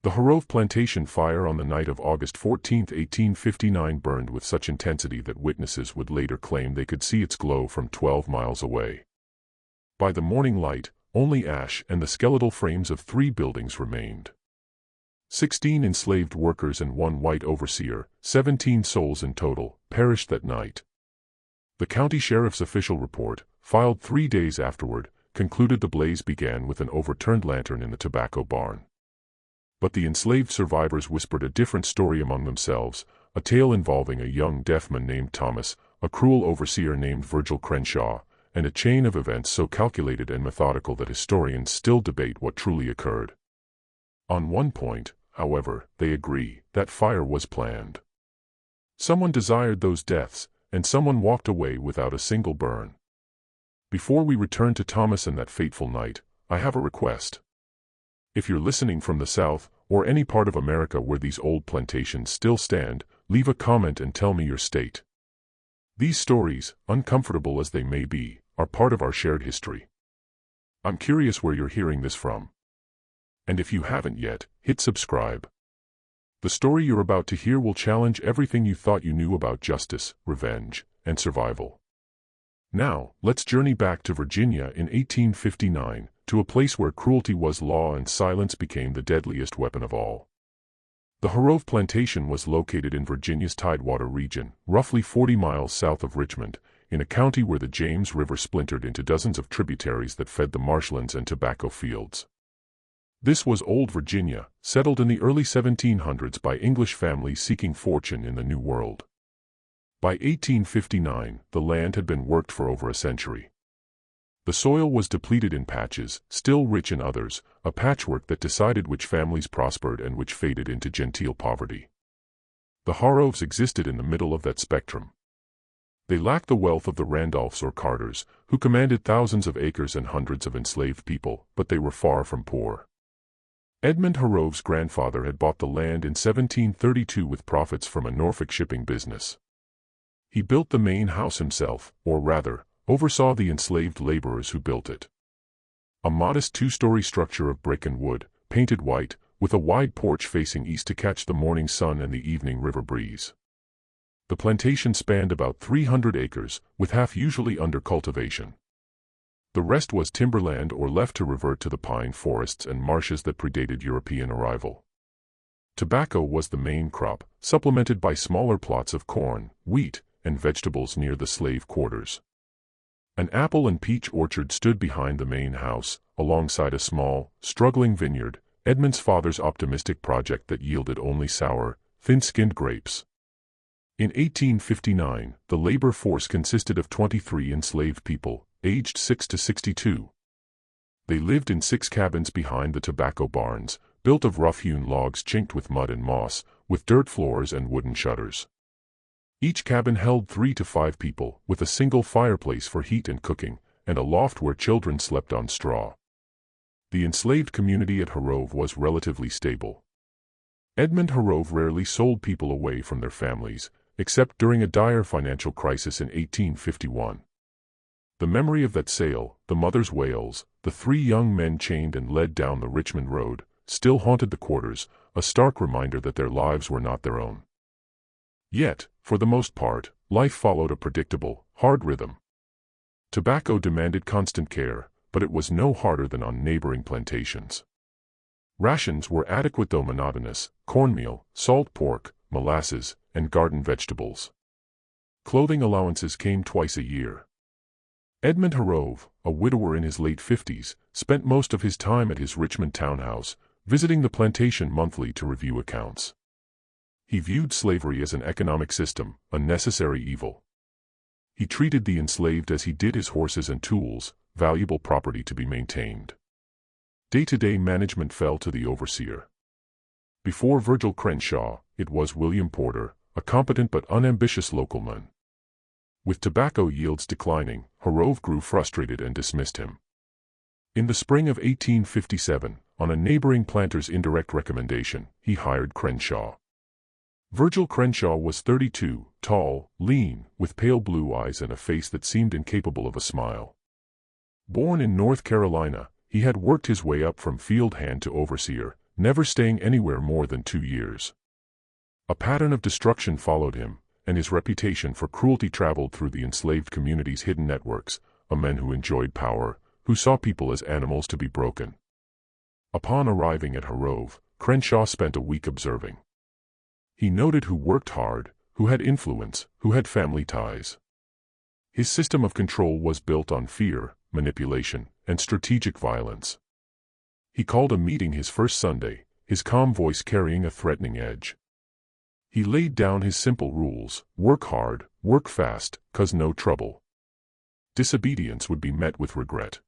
The Harrove Plantation fire on the night of August 14, 1859 burned with such intensity that witnesses would later claim they could see its glow from 12 miles away. By the morning light, only ash and the skeletal frames of 3 buildings remained. 16 enslaved workers and 1 white overseer, 17 souls in total, perished that night. The county sheriff's official report, filed 3 days afterward, concluded the blaze began with an overturned lantern in the tobacco barn. But the enslaved survivors whispered a different story among themselves, a tale involving a young deaf man named Thomas, a cruel overseer named Virgil Crenshaw, and a chain of events so calculated and methodical that historians still debate what truly occurred. On one point, however, they agree, that fire was planned. Someone desired those deaths, and someone walked away without a single burn. Before we return to Thomas and that fateful night, I have a request. If you're listening from the South, or any part of America where these old plantations still stand, leave a comment and tell me your state. These stories, uncomfortable as they may be, are part of our shared history. I'm curious where you're hearing this from. And if you haven't yet, hit subscribe. The story you're about to hear will challenge everything you thought you knew about justice, revenge, and survival. Now, let's journey back to Virginia in 1859, to a place where cruelty was law and silence became the deadliest weapon of all. The Harrove Plantation was located in Virginia's Tidewater region, roughly 40 miles south of Richmond, in a county where the James River splintered into dozens of tributaries that fed the marshlands and tobacco fields. This was Old Virginia, settled in the early 1700s by English families seeking fortune in the New World. By 1859, the land had been worked for over a century. The soil was depleted in patches, still rich in others, a patchwork that decided which families prospered and which faded into genteel poverty. The Harroves existed in the middle of that spectrum. They lacked the wealth of the Randolphs or Carters, who commanded thousands of acres and hundreds of enslaved people, but they were far from poor. Edmund Harrove's grandfather had bought the land in 1732 with profits from a Norfolk shipping business. He built the main house himself, or rather, oversaw the enslaved laborers who built it. A modest 2-story structure of brick and wood, painted white, with a wide porch facing east to catch the morning sun and the evening river breeze. The plantation spanned about 300 acres, with half usually under cultivation. The rest was timberland or left to revert to the pine forests and marshes that predated European arrival. Tobacco was the main crop, supplemented by smaller plots of corn, wheat, and vegetables near the slave quarters. An apple and peach orchard stood behind the main house, alongside a small, struggling vineyard, Edmund's father's optimistic project that yielded only sour, thin-skinned grapes. In 1859, the labor force consisted of 23 enslaved people, aged 6 to 62. They lived in 6 cabins behind the tobacco barns, built of rough-hewn logs chinked with mud and moss, with dirt floors and wooden shutters. Each cabin held 3 to 5 people, with a single fireplace for heat and cooking, and a loft where children slept on straw. The enslaved community at Harrove was relatively stable. Edmund Harrove rarely sold people away from their families, except during a dire financial crisis in 1851. The memory of that sale, the mother's wails, the 3 young men chained and led down the Richmond Road, still haunted the quarters, a stark reminder that their lives were not their own. Yet, for the most part, life followed a predictable, hard rhythm. Tobacco demanded constant care, but it was no harder than on neighboring plantations. Rations were adequate though monotonous: cornmeal, salt pork, molasses, and garden vegetables. Clothing allowances came twice a year. Edmund Harrove, a widower in his late 50s, spent most of his time at his Richmond townhouse, visiting the plantation monthly to review accounts. He viewed slavery as an economic system, a necessary evil. He treated the enslaved as he did his horses and tools, valuable property to be maintained. Day-to-day management fell to the overseer. Before Virgil Crenshaw, it was William Porter, a competent but unambitious localman. With tobacco yields declining, Harrove grew frustrated and dismissed him. In the spring of 1857, on a neighboring planter's indirect recommendation, he hired Crenshaw. Virgil Crenshaw was 32, tall, lean, with pale blue eyes and a face that seemed incapable of a smile. Born in North Carolina, he had worked his way up from field hand to overseer, never staying anywhere more than 2 years. A pattern of destruction followed him, and his reputation for cruelty traveled through the enslaved community's hidden networks, of men who enjoyed power, who saw people as animals to be broken. Upon arriving at Harrove, Crenshaw spent a week observing. He noted who worked hard, who had influence, who had family ties. His system of control was built on fear, manipulation, and strategic violence. He called a meeting his first Sunday, his calm voice carrying a threatening edge. He laid down his simple rules: work hard, work fast, 'cause no trouble. Disobedience would be met with regret.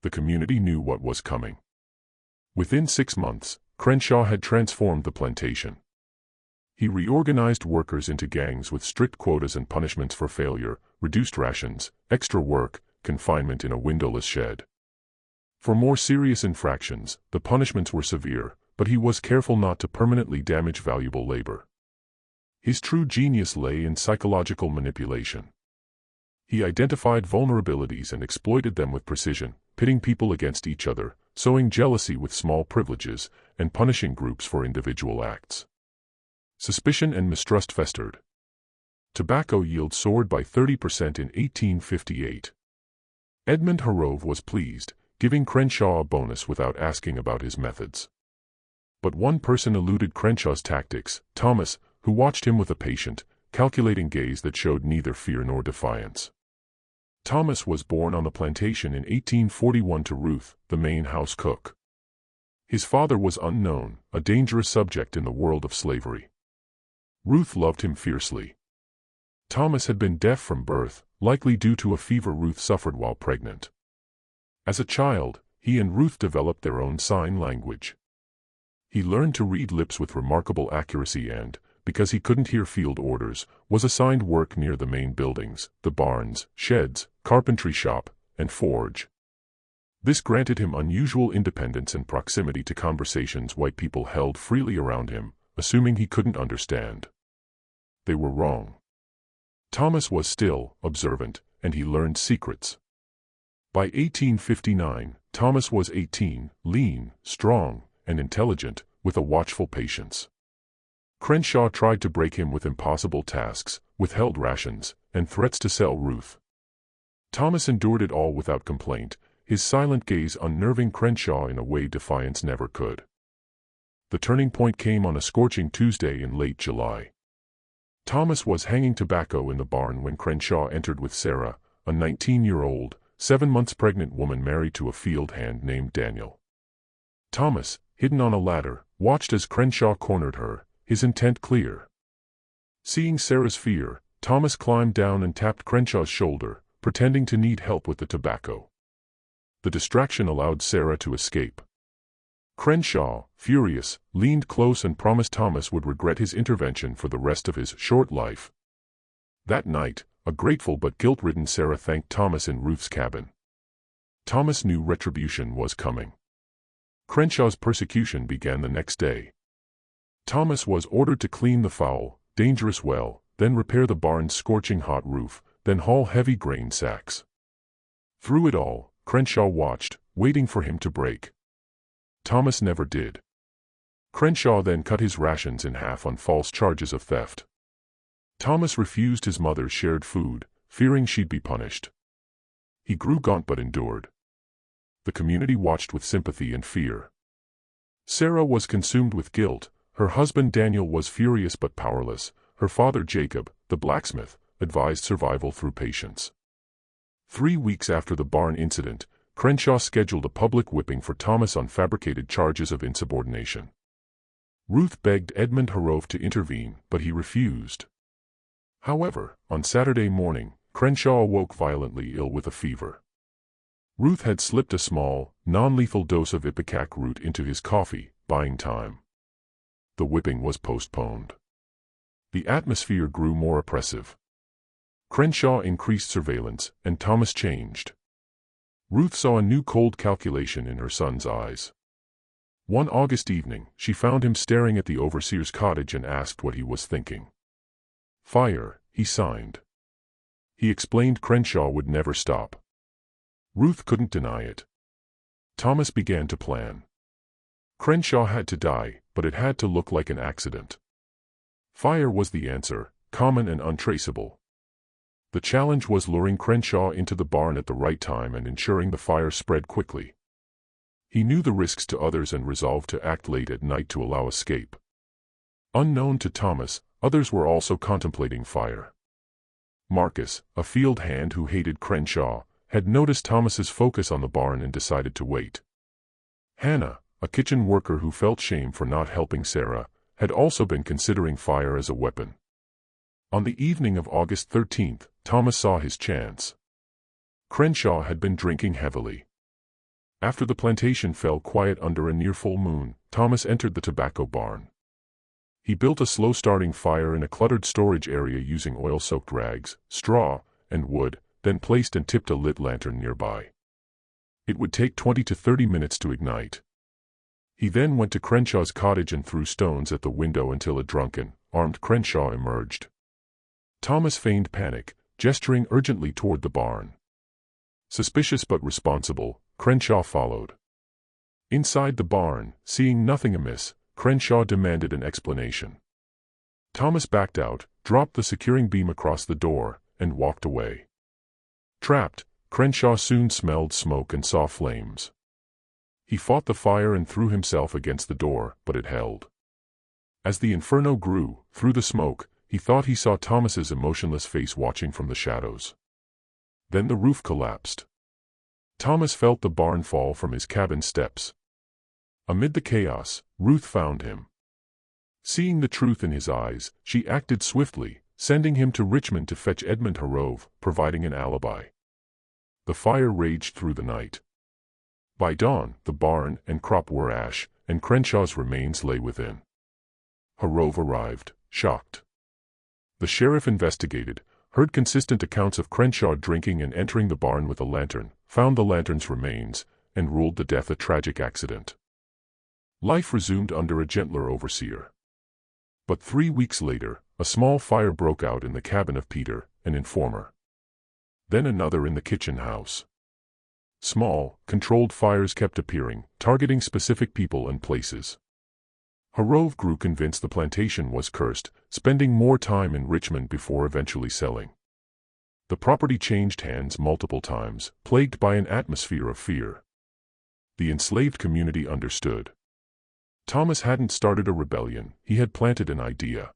The community knew what was coming. Within 6 months, Crenshaw had transformed the plantation. He reorganized workers into gangs with strict quotas and punishments for failure, reduced rations, extra work, confinement in a windowless shed. For more serious infractions, the punishments were severe, but he was careful not to permanently damage valuable labor. His true genius lay in psychological manipulation. He identified vulnerabilities and exploited them with precision, pitting people against each other, sowing jealousy with small privileges, and punishing groups for individual acts. Suspicion and mistrust festered. Tobacco yield soared by 30% in 1858. Edmund Harrove was pleased, giving Crenshaw a bonus without asking about his methods. But one person eluded Crenshaw's tactics: Thomas, who watched him with a patient, calculating gaze that showed neither fear nor defiance. Thomas was born on the plantation in 1841 to Ruth, the main house cook. His father was unknown, a dangerous subject in the world of slavery. Ruth loved him fiercely. Thomas had been deaf from birth, likely due to a fever Ruth suffered while pregnant. As a child, he and Ruth developed their own sign language. He learned to read lips with remarkable accuracy and, because he couldn't hear field orders, was assigned work near the main buildings, the barns, sheds, carpentry shop, and forge. This granted him unusual independence and proximity to conversations white people held freely around him, assuming he couldn't understand. They were wrong. Thomas was still, observant, and he learned secrets. By 1859, Thomas was 18, lean, strong, and intelligent, with a watchful patience. Crenshaw tried to break him with impossible tasks, withheld rations, and threats to sell Ruth. Thomas endured it all without complaint, his silent gaze unnerving Crenshaw in a way defiance never could. The turning point came on a scorching Tuesday in late July. Thomas was hanging tobacco in the barn when Crenshaw entered with Sarah, a 19-year-old, 7 months pregnant woman married to a field hand named Daniel. Thomas, hidden on a ladder, watched as Crenshaw cornered her, his intent clear. Seeing Sarah's fear, Thomas climbed down and tapped Crenshaw's shoulder, pretending to need help with the tobacco. The distraction allowed Sarah to escape. Crenshaw, furious, leaned close and promised Thomas would regret his intervention for the rest of his short life. That night, a grateful but guilt-ridden Sarah thanked Thomas in Ruth's cabin. Thomas knew retribution was coming. Crenshaw's persecution began the next day. Thomas was ordered to clean the foul, dangerous well, then repair the barn's scorching hot roof, then haul heavy grain sacks. Through it all, Crenshaw watched, waiting for him to break. Thomas never did. Crenshaw then cut his rations in half on false charges of theft. Thomas refused his mother's shared food, fearing she'd be punished. He grew gaunt but endured. The community watched with sympathy and fear. Sarah was consumed with guilt, her husband Daniel was furious but powerless, her father Jacob, the blacksmith, advised survival through patience. 3 weeks after the barn incident, Crenshaw scheduled a public whipping for Thomas on fabricated charges of insubordination. Ruth begged Edmund Harrove to intervene, but he refused. However, on Saturday morning, Crenshaw awoke violently ill with a fever. Ruth had slipped a small, non-lethal dose of ipecac root into his coffee, buying time. The whipping was postponed. The atmosphere grew more oppressive. Crenshaw increased surveillance, and Thomas changed. Ruth saw a new cold calculation in her son's eyes. One August evening, she found him staring at the overseer's cottage and asked what he was thinking. Fire, he signed. He explained Crenshaw would never stop. Ruth couldn't deny it. Thomas began to plan. Crenshaw had to die, but it had to look like an accident. Fire was the answer, common and untraceable. The challenge was luring Crenshaw into the barn at the right time and ensuring the fire spread quickly. He knew the risks to others and resolved to act late at night to allow escape. Unknown to Thomas, others were also contemplating fire. Marcus, a field hand who hated Crenshaw, had noticed Thomas's focus on the barn and decided to wait. Hannah, a kitchen worker who felt shame for not helping Sarah, had also been considering fire as a weapon. On the evening of August 13th, Thomas saw his chance. Crenshaw had been drinking heavily. After the plantation fell quiet under a near full moon, Thomas entered the tobacco barn. He built a slow-starting fire in a cluttered storage area using oil-soaked rags, straw, and wood, then placed and tipped a lit lantern nearby. It would take 20 to 30 minutes to ignite. He then went to Crenshaw's cottage and threw stones at the window until a drunken, armed Crenshaw emerged. Thomas feigned panic, gesturing urgently toward the barn. Suspicious but responsible, Crenshaw followed. Inside the barn, seeing nothing amiss, Crenshaw demanded an explanation. Thomas backed out, dropped the securing beam across the door, and walked away. Trapped, Crenshaw soon smelled smoke and saw flames. He fought the fire and threw himself against the door, but it held. As the inferno grew, through the smoke, he thought he saw Thomas's emotionless face watching from the shadows. Then the roof collapsed. Thomas felt the barn fall from his cabin steps. Amid the chaos, Ruth found him. Seeing the truth in his eyes, she acted swiftly, sending him to Richmond to fetch Edmund Harrove, providing an alibi. The fire raged through the night. By dawn, the barn and crop were ash, and Crenshaw's remains lay within. Harrove arrived, shocked. The sheriff investigated, heard consistent accounts of Crenshaw drinking and entering the barn with a lantern, found the lantern's remains, and ruled the death a tragic accident. Life resumed under a gentler overseer. But 3 weeks later, a small fire broke out in the cabin of Peter, an informer. Then another in the kitchen house. Small, controlled fires kept appearing, targeting specific people and places. Harrove grew convinced the plantation was cursed, spending more time in Richmond before eventually selling. The property changed hands multiple times, plagued by an atmosphere of fear. The enslaved community understood. Thomas hadn't started a rebellion, he had planted an idea.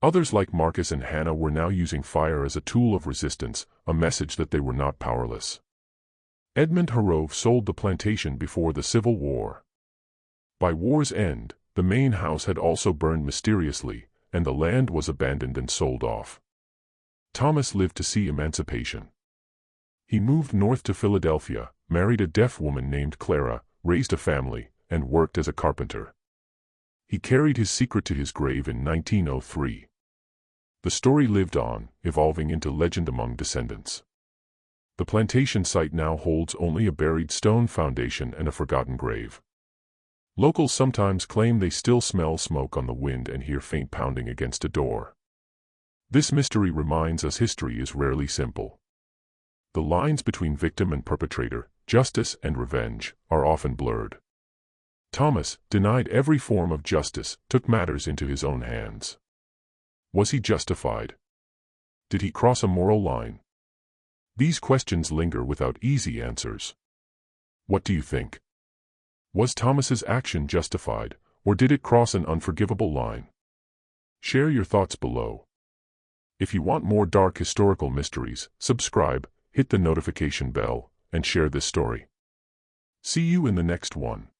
Others like Marcus and Hannah were now using fire as a tool of resistance, a message that they were not powerless. Edmund Harrove sold the plantation before the Civil War. By war's end, the main house had also burned mysteriously, and the land was abandoned and sold off. Thomas lived to see emancipation. He moved north to Philadelphia, married a deaf woman named Clara, raised a family, and worked as a carpenter. He carried his secret to his grave in 1903. The story lived on, evolving into legend among descendants. The plantation site now holds only a buried stone foundation and a forgotten grave. Locals sometimes claim they still smell smoke on the wind and hear faint pounding against a door. This mystery reminds us history is rarely simple. The lines between victim and perpetrator, justice and revenge, are often blurred. Thomas, denied every form of justice, took matters into his own hands. Was he justified? Did he cross a moral line? These questions linger without easy answers. What do you think? Was Thomas's action justified, or did it cross an unforgivable line? Share your thoughts below. If you want more dark historical mysteries, subscribe, hit the notification bell, and share this story. See you in the next one.